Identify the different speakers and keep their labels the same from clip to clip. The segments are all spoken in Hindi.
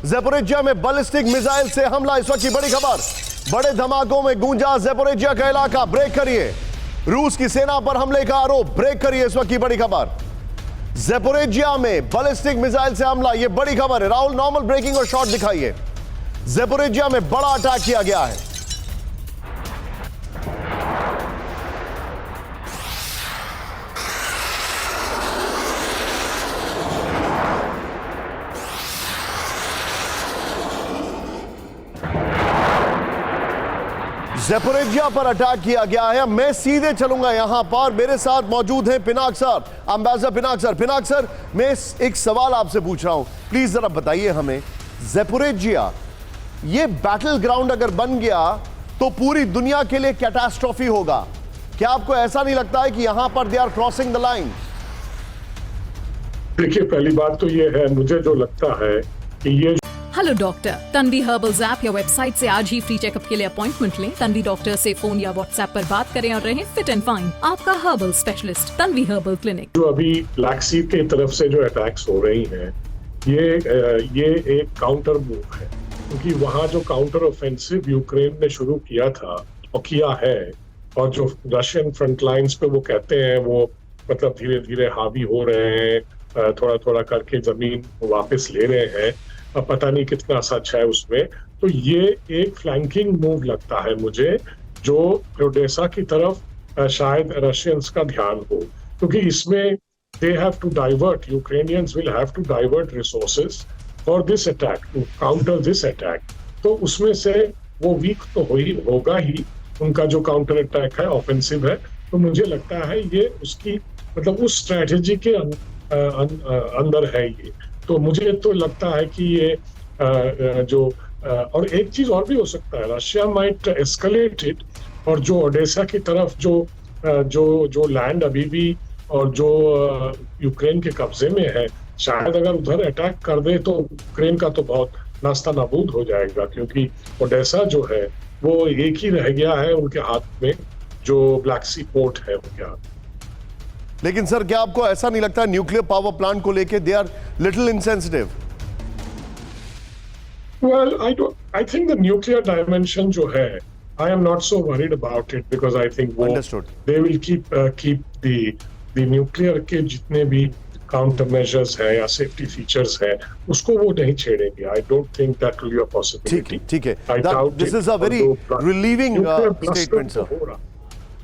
Speaker 1: ज़ैपोरिज्जिया में बैलिस्टिक मिसाइल से हमला, इस वक्त की बड़ी खबर। बड़े धमाकों में गूंजा ज़ैपोरिज्जिया का इलाका, ब्रेक करिए। रूस की सेना पर हमले का आरोप, ब्रेक करिए, इस वक्त की बड़ी खबर। ज़ैपोरिज्जिया में बैलिस्टिक मिसाइल से हमला, यह बड़ी खबर है। राहुल नॉर्मल ब्रेकिंग और शॉट दिखाइए। ज़ैपोरिज्जिया में बड़ा अटैक किया गया है। ज़ैपोरिज्जिया पर अटैक किया गया है। मैं सीधे चलूंगा यहां पर, मेरे साथ मौजूद हैं Pinak sir, ambassador Pinak sir. Pinak sir, मैं एक सवाल आपसे पूछ रहा हूं, प्लीज जरा बताइए हमें। ज़ैपोरिज्जिया ये बैटल ग्राउंड अगर बन गया तो पूरी दुनिया के लिए कैटास्ट्रॉफी होगा। क्या आपको ऐसा नहीं लगता है कि यहां पर they are crossing the line?
Speaker 2: देखिए, पहली बात तो ये है, मुझे जो लगता है कि ये
Speaker 3: hello doctor, Tanvi herbals app या वेबसाइट से आज ही फ्री चेकअप के लिए अपॉइंटमेंट लें। तन्वी डॉक्टर से फोन या व्हाट्सएप पर बात करें और रहें फिट एंड फाइन। आपका herbal specialist Tanvi herbal clinic.
Speaker 2: जो अभी ब्लैक सी की तरफ से जो अटैक्स हो रही हैं, ये एक काउंटर मूव है, क्योंकि वहाँ जो काउंटर ऑफेंसिव यूक्रेन ने शुरू किया था और किया है, और जो रशियन फ्रंट लाइंस पे वो कहते हैं वो मतलब धीरे धीरे हावी हो रहे हैं, थोड़ा थोड़ा करके जमीन वापस ले रहे हैं। अब पता नहीं कितना सच है उसमें। तो ये एक फ्लैंकिंग मूव लगता है मुझे, जो ओडेसा की तरफ शायद रशियंस का ध्यान हो, क्योंकि इसमें they have to divert, Ukrainians will have to divert resources for this attack, to counter this attack. तो उसमें से वो वीक तो होगा ही, उनका जो काउंटर अटैक है ऑफेंसिव है। तो मुझे लगता है ये उसकी मतलब उस स्ट्रेटेजी के अंदर है ये। तो मुझे तो लगता है कि ये और एक चीज और भी हो सकता है, रशिया माइट एस्केलेट इट, और जो ओडेसा की तरफ जो लैंड अभी भी और जो यूक्रेन के कब्जे में है, शायद अगर उधर अटैक कर दे तो यूक्रेन का तो बहुत नास्ता नाबूद हो जाएगा, क्योंकि ओडेसा जो है वो एक ही रह गया है उनके हाथ में, जो ब्लैक सी पोर्ट है उनके हाथ।
Speaker 1: लेकिन सर, क्या आपको ऐसा नहीं लगता न्यूक्लियर पावर प्लांट को लेके they are little insensitive?
Speaker 2: Well, I think the nuclear dimension जो है, I am not so worried about it, because I think they will keep the nuclear के जितने भी counter measures है या safety features है, उसको वो नहीं छेड़ेंगे। I don't think that will be a possibility.
Speaker 1: ठीक है।
Speaker 2: I doubt
Speaker 1: this is a very relieving statement, sir.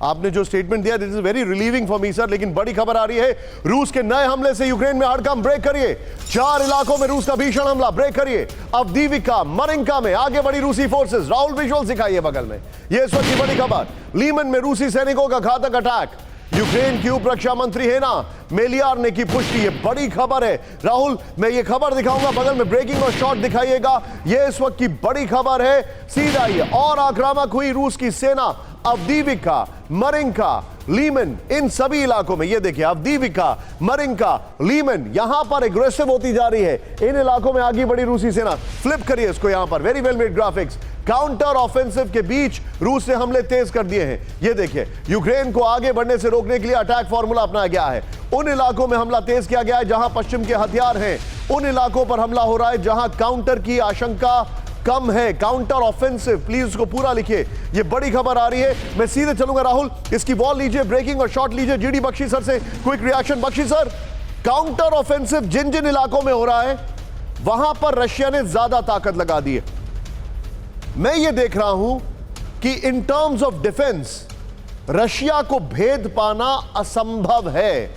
Speaker 1: आपने जो स्टेटमेंट दिया, this is very relieving for me sir. लेकिन बड़ी खबर आ रही है, रूस के नए हमले से यूक्रेन में हड़कंप, ब्रेक करिए। 4 इलाकों में रूस का भीषण हमला, ब्रेक करिए। अवदीविका, मरिंका में आगे बढ़ी रूसी फोर्सेस। राहुल विजुअल दिखाइए बगल में, यह इस वक्त की बड़ी खबर। लीमन में रूसी सैनिकों का घातक अटैक, यूक्रेन की उप रक्षा मंत्री है ना मेलियार ने की पुष्टि। ये बड़ी खबर है। राहुल, मैं ये खबर दिखाऊंगा, बगल में ब्रेकिंग और शॉट दिखाइएगा। ये इस वक्त की बड़ी खबर है। सीधा ये और आक्रामक हुई रूस की सेना अवदीविका, मरिंका, लीमन, इन सभी इलाकों में। ये देखिए, अवदीविका, मरिंका, लीमन, यहां पर एग्रेसिव होती जा रही है। इन इलाकों में आगे बढ़ी रूसी सेना। फ्लिप करिए इसको, यहां पर very well made graphics. Counter offensive के बीच रूस ने हमले तेज कर दिए हैं। ये देखिए, यूक्रेन को आगे बढ़ने से रोकने के लिए अटैक फॉर्मूला अपनाया गया है। उन इलाकों में हमला तेज किया गया है जहां पश्चिम के हथियार हैं। उन इलाकों पर हमला हो रहा है जहां काउंटर की आशंका कम है। काउंटर ऑफेंसिव, प्लीज उसको पूरा लिखिए। ये बड़ी खबर आ रही है। मैं सीधे चलूंगा राहुल, इसकी वॉल लीजिए, ब्रेकिंग और शॉट लीजिए। जीडी बख्शी सर से quick reaction. Bakshi sir, counter offensive जिन जिन इलाकों में हो रहा है, वहां पर रशिया ने ज्यादा ताकत लगा दी है। मैं ये देख रहा हूं कि in terms of defence Russia को भेद पाना असंभव है।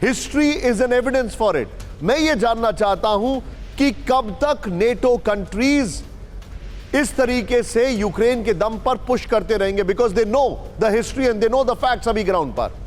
Speaker 1: History is an evidence for it. मैं ये जानना चाहता हूं कि कब तक नेटो कंट्रीज इस तरीके से यूक्रेन के दम पर पुश करते रहेंगे, because they know the history and they know the facts अभी ग्राउंड पर।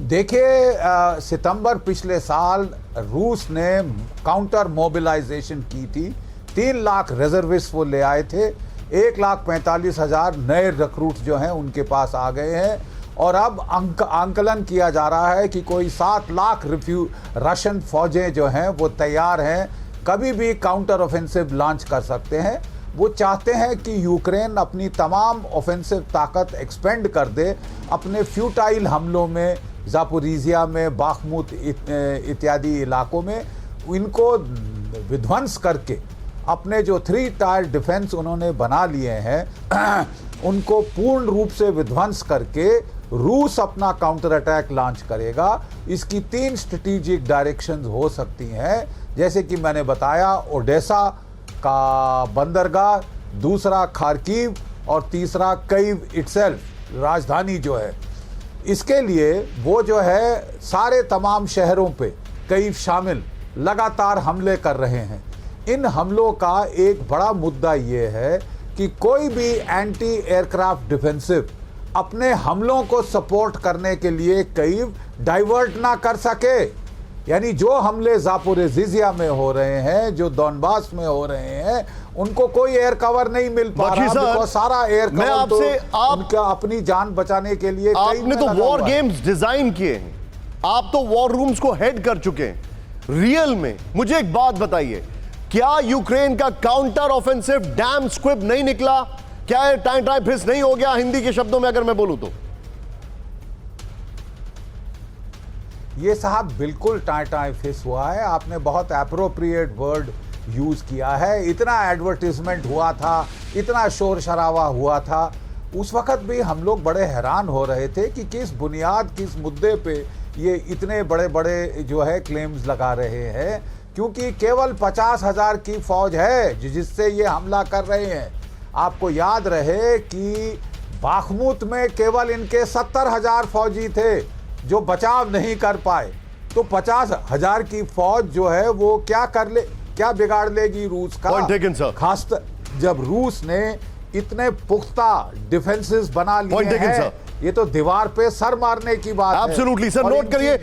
Speaker 4: देखिए, सितंबर पिछले साल रूस ने काउंटर मोबिलाइजेशन की थी। 3 लाख रिजर्विस्ट वो ले आए थे। 1,45,000 नए रिक्रूट जो हैं उनके पास आ गए हैं, और अब आंकलन किया जा रहा है कि कोई 7 लाख रशियन फौजें जो हैं वो तैयार हैं, कभी भी काउंटर ऑफेंसिव लॉन्च कर सकते हैं। वो चाहते हैं कि यूक्रेन अपनी तमाम ऑफेंसिव ताकत एक्सपेंड कर दे, अपने फ्यूटाइल हमलों में जापोरिजिया में, बाखमुत इत्यादि इलाकों में, इनको विध्वंस करके अपने जो 3 टायर डिफेंस उन्होंने बना लिए हैं उनको पूर्ण रूप से विध्वंस करके रूस अपना काउंटर अटैक लॉन्च करेगा। इसकी 3 स्ट्रेटेजिक डायरेक्शंस हो सकती हैं, जैसे कि मैंने बताया, ओडेसा का बंदरगाह, दूसरा खार्किव और तीसरा कीव इटसेल्फ, राजधानी जो है। इसके लिए वो जो है सारे तमाम शहरों पे, कीव शामिल, लगातार हमले कर रहे हैं। इन हमलों का एक बड़ा मुद्दा ये है कि कोई भी एंटी एयरक्राफ्ट डिफेंसिव अपने हमलों को सपोर्ट करने के लिए कीव डाइवर्ट ना कर सके। यानी जो हमले जापोरिजिया में हो रहे हैं, जो डॉनबास में हो रहे हैं, उनको कोई एयर कवर नहीं मिल पा रहा, बिकॉज़ सारा एयर
Speaker 1: मैं
Speaker 4: कवर तो
Speaker 1: आपसे
Speaker 4: उनका अपनी जान बचाने के लिए
Speaker 1: आपने तो वॉर गेम्स डिजाइन किए हैं, आप तो वॉर रूम्स को हेड कर चुके हैं। रियल में मुझे एक बात बताइए, क्या यूक्रेन का काउंटर ऑफेंसिव डैम स्क्विब नहीं निकला? क्या है टाइम टाइम फिस नहीं हो गया? हिंदी के शब्दों में अगर मैं बोलूं तो
Speaker 4: ये साहब बिल्कुल टाई फिस हुआ है। आपने बहुत एप्रोप्रिएट वर्ड यूज किया है। इतना एडवर्टीजमेंट हुआ था, इतना शोर शराबा हुआ था, उस वक्त भी हम लोग बड़े हैरान हो रहे थे कि किस बुनियाद, किस मुद्दे पे ये इतने बड़े बड़े जो है क्लेम्स लगा रहे हैं, क्योंकि केवल 50,000 की फौज है जिससे ये हमला कर रहे हैं। आपको याद रहे कि बाखमुत में केवल इनके 70,000 फौजी थे जो बचाव नहीं कर पाए, तो 50,000 की फौज जो है वो क्या बिगाड़ लेगी रूस का?
Speaker 1: Point taken, sir.
Speaker 4: खास जब रूस ने इतने पुख्ता डिफेंसेस बना लिए हैं, ये तो दीवार पे सर मारने की बात है।
Speaker 1: एब्सोल्युटली सर,
Speaker 4: और
Speaker 1: नोट करिए